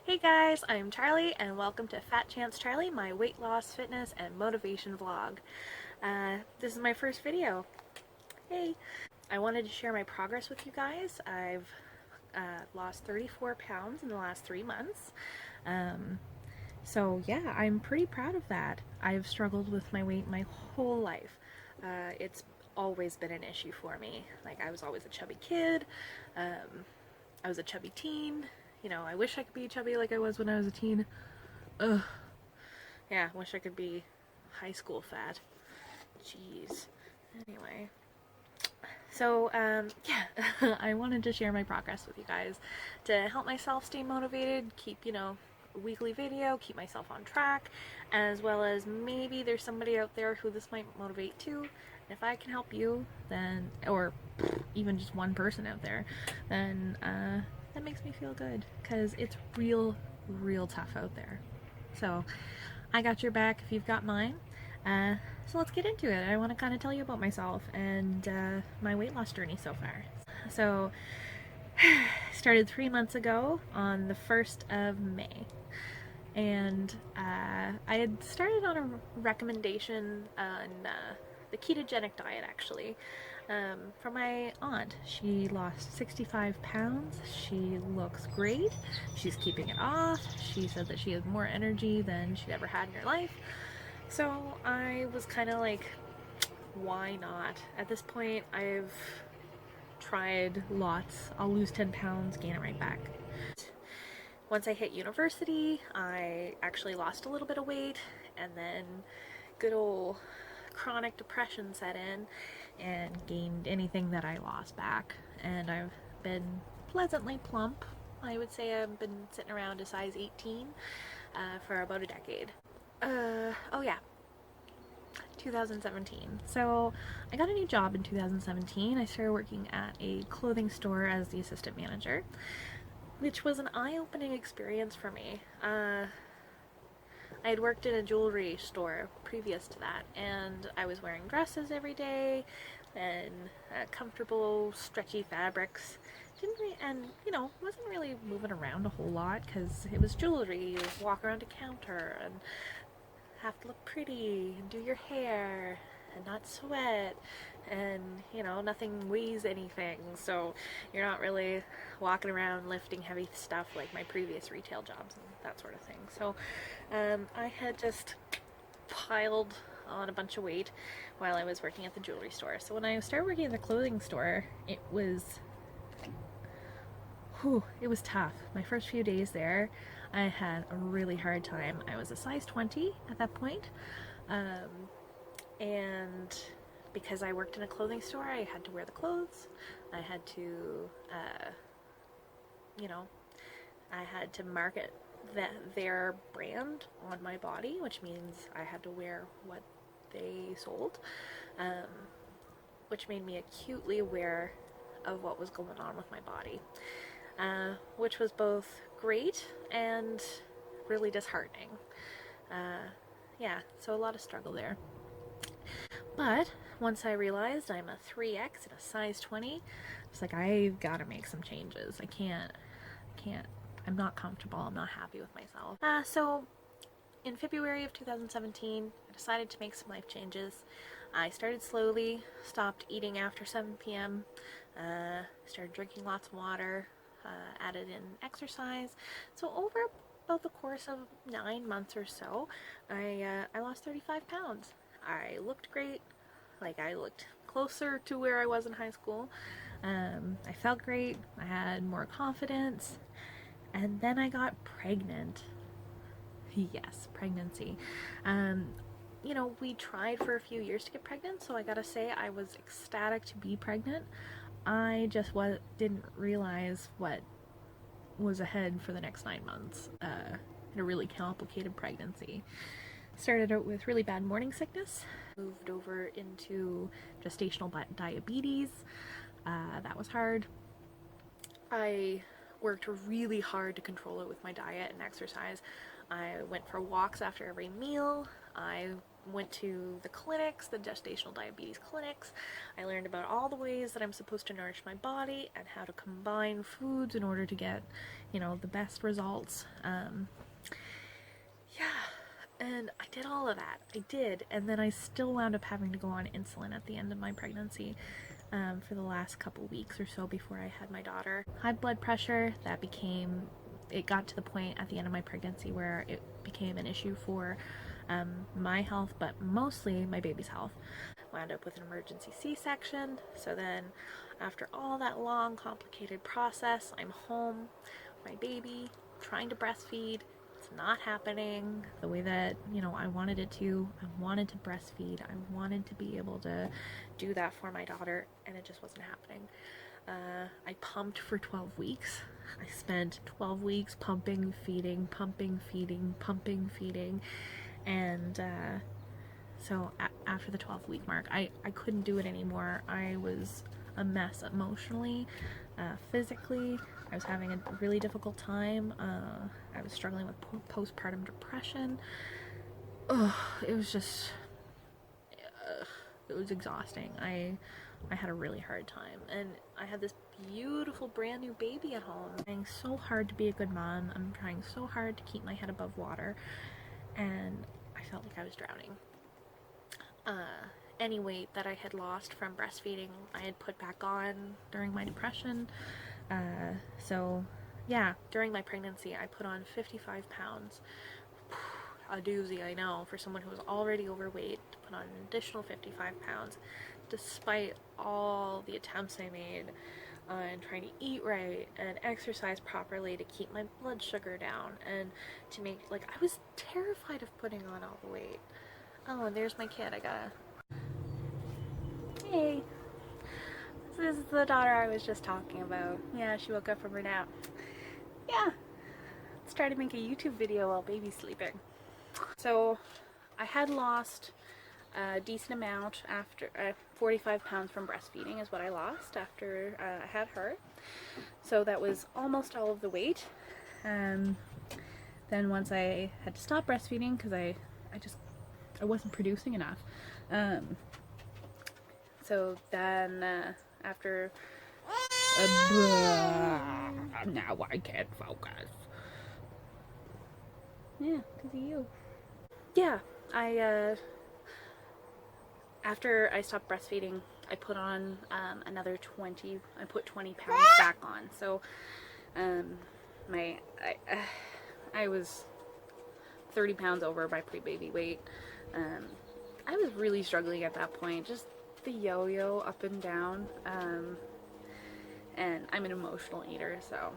Hey guys, I'm Charlie and welcome to Fat Chance Charlie, my weight loss, fitness, and motivation vlog. This is my first video. Hey! I wanted to share my progress with you guys. I've lost 34 pounds in the last 3 months. So yeah, I'm pretty proud of that. I've struggled with my weight my whole life. It's always been an issue for me. Like, I was always a chubby kid. I was a chubby teen. You know, I wish I could be chubby like I was when I was a teen. Ugh. Yeah, wish I could be high school fat. Jeez. Anyway. So, yeah, I wanted to share my progress with you guys to help myself stay motivated, keep, a weekly video, keep myself on track, as well as maybe there's somebody out there who this might motivate too. And if I can help you, then, or even just one person out there, then, that makes me feel good, because it's real tough out there. So I got your back if you've got mine. So let's get into it. I want to kind of tell you about myself and my weight loss journey so far. So started 3 months ago on the 1st of May. And I had started on a recommendation on the ketogenic diet, actually, from my aunt. She lost 65 pounds. She looks great. She's keeping it off. She said that she has more energy than she'd ever had in her life. So I was kind of like, why not? At this point, I've tried lots. I'll lose 10 pounds, gain it right back. Once I hit university, I actually lost a little bit of weight, and then good old chronic depression set in and gained anything that I lost back. And I've been pleasantly plump. I would say I've been sitting around a size 18 for about a decade. Oh yeah, 2017. So I got a new job in 2017. I started working at a clothing store as the assistant manager, which was an eye-opening experience for me. I had worked in a jewelry store previous to that, and I was wearing dresses every day and comfortable, stretchy fabrics. Wasn't really moving around a whole lot because it was jewelry. You walk around a counter and have to look pretty and do your hair and not sweat, and nothing weighs anything, so you're not really walking around lifting heavy stuff like my previous retail jobs and that sort of thing. So I had just piled on a bunch of weight while I was working at the jewelry store. So when I started working at the clothing store, it was tough. My first few days there, I had a really hard time. I was a size 20 at that point, and because I worked in a clothing store, I had to wear the clothes. I had to, I had to market their brand on my body, which means I had to wear what they sold, which made me acutely aware of what was going on with my body, which was both great and really disheartening. So a lot of struggle there. But once I realized I'm a 3X and a size 20, it's like, I've got to make some changes. I can't, I'm not comfortable. I'm not happy with myself. So in February of 2017, I decided to make some life changes. I started slowly, stopped eating after 7 p.m., started drinking lots of water, added in exercise. So over about the course of 9 months or so, I lost 35 pounds. I looked great. Like, I looked closer to where I was in high school. I felt great. I had more confidence. And then I got pregnant. Yes, pregnancy. We tried for a few years to get pregnant, so I gotta say I was ecstatic to be pregnant. I just didn't realize what was ahead for the next 9 months. In a really complicated pregnancy. Started out with really bad morning sickness, moved over into gestational diabetes. That was hard. I worked really hard to control it with my diet and exercise. I went for walks after every meal. I went to the clinics, the gestational diabetes clinics. I learned about all the ways that I'm supposed to nourish my body and how to combine foods in order to get, you know, the best results. Yeah, and I did all of that. I did, and then I still wound up having to go on insulin at the end of my pregnancy for the last couple weeks or so before I had my daughter. High blood pressure, it got to the point at the end of my pregnancy where it became an issue for my health, but mostly my baby's health. Wound up with an emergency C-section, so then after all that long, complicated process, I'm home, my baby, trying to breastfeed. It's not happening the way that, you know, I wanted it to. I wanted to breastfeed. I wanted to be able to do that for my daughter, and it just wasn't happening. I pumped for 12 weeks. I spent 12 weeks pumping, feeding, pumping, feeding, pumping, feeding, and so after the 12-week mark, I couldn't do it anymore. I was a mess emotionally, physically. I was having a really difficult time. I was struggling with postpartum depression. It was just, it was exhausting. I had a really hard time, and I had this beautiful brand new baby at home. I'm trying so hard to be a good mom. I'm trying so hard to keep my head above water, and I felt like I was drowning. Any weight that I had lost from breastfeeding, I had put back on during my depression. So yeah, during my pregnancy, I put on 55 pounds. A doozy, I know, for someone who was already overweight, to put on an additional 55 pounds, despite all the attempts I made on trying to eat right and exercise properly to keep my blood sugar down, and to make, like, I was terrified of putting on all the weight. Oh, and there's my kid. Hey. This is the daughter I was just talking about. Yeah, she woke up from her nap. Yeah. Let's try to make a YouTube video while baby's sleeping. So, I had lost a decent amount after 45 pounds from breastfeeding is what I lost after I had her. So that was almost all of the weight. Then once I had to stop breastfeeding because I wasn't producing enough. So then after now I can't focus. Yeah, because of you. Yeah, after I stopped breastfeeding, I put on another 20. I put 20 pounds back on. So I was 30 pounds over my pre-baby weight. I was really struggling at that point, just the yo-yo up and down, and I'm an emotional eater, so,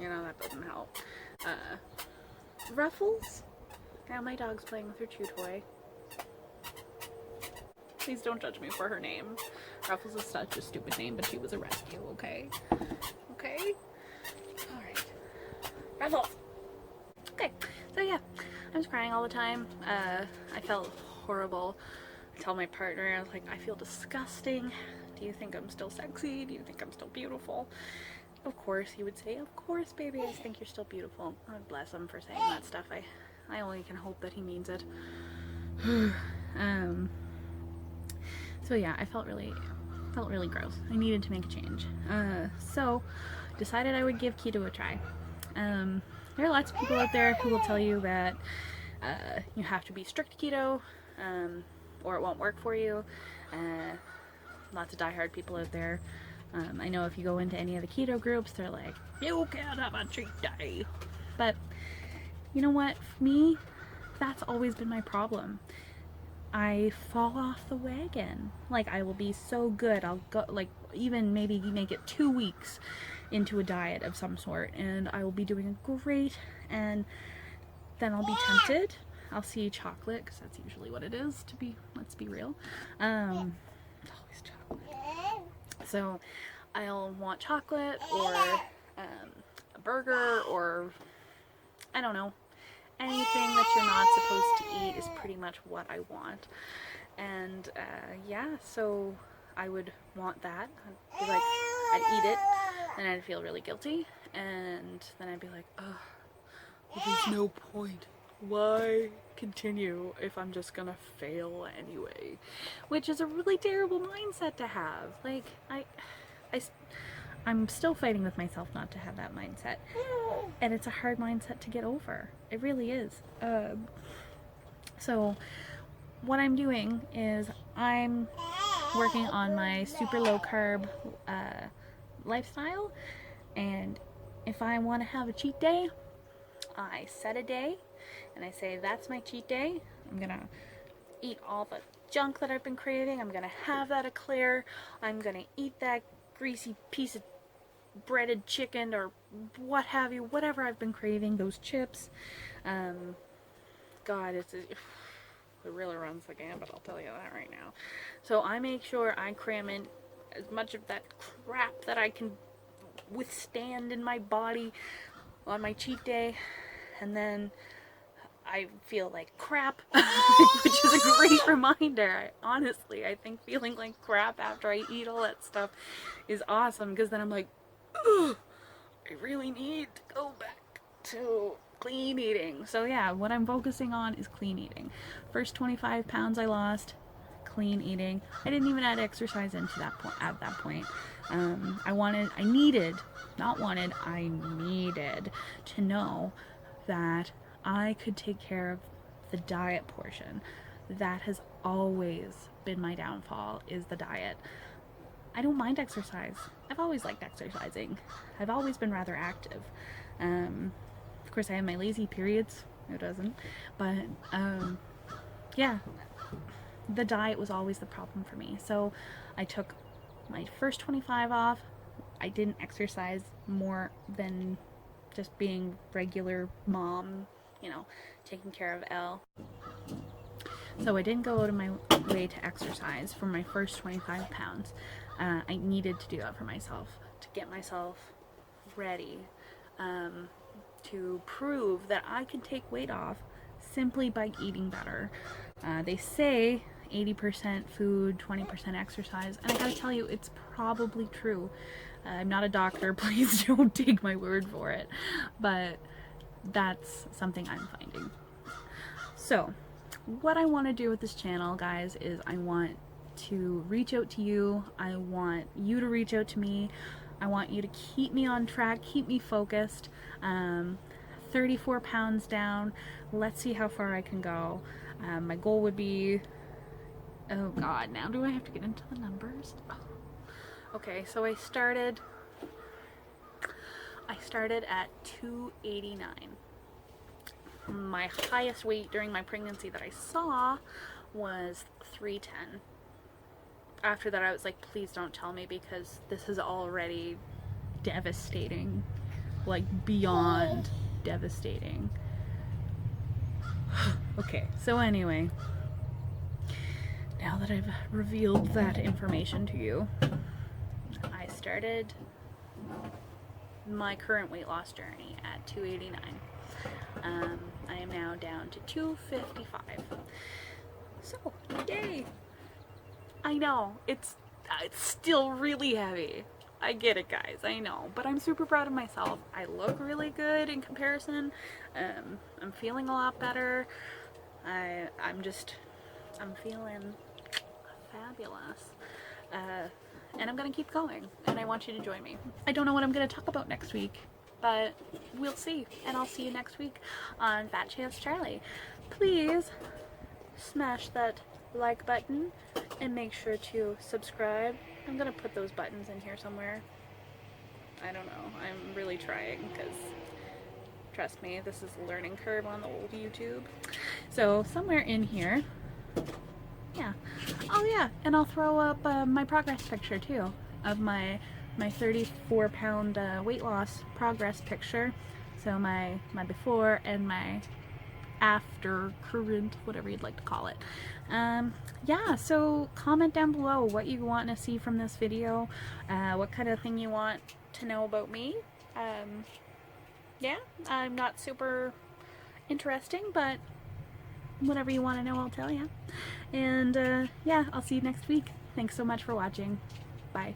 you know, that doesn't help. Ruffles? Now my dog's playing with her chew toy. Please don't judge me for her name. Ruffles is such a stupid name, but she was a rescue, okay? Okay? Alright. Ruffles! Okay, so yeah, I was crying all the time. I felt horrible. I told my partner, I was like, I feel disgusting. Do you think I'm still sexy? Do you think I'm still beautiful? Of course, he would say, of course, baby, I think you're still beautiful. God bless him for saying that stuff. I only can hope that he means it. So yeah, I felt really gross. I needed to make a change. So decided I would give keto a try. There are lots of people out there who will tell you that you have to be strict keto, or it won't work for you. Lots of diehard people out there. I know if you go into any of the keto groups, they're like, you can't have a cheat day. But you know what? For me, that's always been my problem. I fall off the wagon. Like, I will be so good. I'll go, like, even maybe make it 2 weeks into a diet of some sort, and I will be doing great, and then I'll be tempted. I'll see chocolate, because that's usually what it is, let's be real. It's always chocolate. So I'll want chocolate, or a burger, or I don't know. Anything that you're not supposed to eat is pretty much what I want. And yeah, so I would want that. I'd be like, I'd eat it, and I'd feel really guilty, and then I'd be like, oh, well, there's no point why continue if I'm just gonna fail anyway? Which is a really terrible mindset to have. Like, I'm still fighting with myself not to have that mindset. And it's a hard mindset to get over. It really is. So what I'm doing is I'm working on my super low carb lifestyle, and if I want to have a cheat day, I set a day and I say that's my cheat day. I'm gonna eat all the junk that I've been craving. I'm gonna have that eclair. I'm gonna eat that greasy piece of breaded chicken or what have you, whatever I've been craving, those chips. God, it really runs the gambit, I'll tell you that right now. So I make sure I cram in as much of that crap that I can withstand in my body on my cheat day, and then I feel like crap, which is a great reminder. Honestly, I think feeling like crap after I eat all that stuff is awesome, because then I'm like, ugh, I really need to go back to clean eating. So yeah, what I'm focusing on is clean eating. First 25 pounds I lost, clean eating. I didn't even add exercise into that point. At that point, I needed to know that I could take care of the diet portion. That has always been my downfall, is the diet. I don't mind exercise. I've always liked exercising. I've always been rather active. Of course, I have my lazy periods. Who doesn't? But yeah, the diet was always the problem for me. So I took my first 25 off. I didn't exercise more than just being regular mom, taking care of Elle. So I didn't go out of my way to exercise for my first 25 pounds. I needed to do that for myself, to get myself ready, to prove that I can take weight off simply by eating better. They say 80% food, 20% exercise, and I gotta tell you, it's probably true. I'm not a doctor, please don't take my word for it, but that's something I'm finding. So what I want to do with this channel, guys, is I want to reach out to you. I want you to reach out to me. I want you to keep me on track, keep me focused. 34 pounds down. Let's see how far I can go. My goal would be, oh god, now do I have to get into the numbers? Oh. Okay, so I started at 289. My highest weight during my pregnancy that I saw was 310. After that, I was like, please don't tell me, because this is already devastating. Like, beyond devastating. Okay, so anyway, now that I've revealed that information to you, I started my current weight loss journey at 289. I am now down to 255. So, yay! I know, it's still really heavy. I get it, guys, I know, but I'm super proud of myself. I look really good in comparison. I'm feeling a lot better. I'm feeling fabulous. And I'm gonna keep going, and I want you to join me. I don't know what I'm gonna talk about next week, but we'll see, and I'll see you next week on Fat Chance Charlie. Please smash that like button and make sure to subscribe. I'm gonna put those buttons in here somewhere. I don't know, I'm really trying, because trust me, this is a learning curve on the old YouTube. So somewhere in here, yeah. Oh yeah, and I'll throw up my progress picture too, of my 34 pound weight loss progress picture. So my before and my after current, whatever you'd like to call it. Yeah, so comment down below what you want to see from this video, what kind of thing you want to know about me. Yeah, I'm not super interesting, but whatever you want to know, I'll tell you. And yeah, I'll see you next week. Thanks so much for watching. Bye.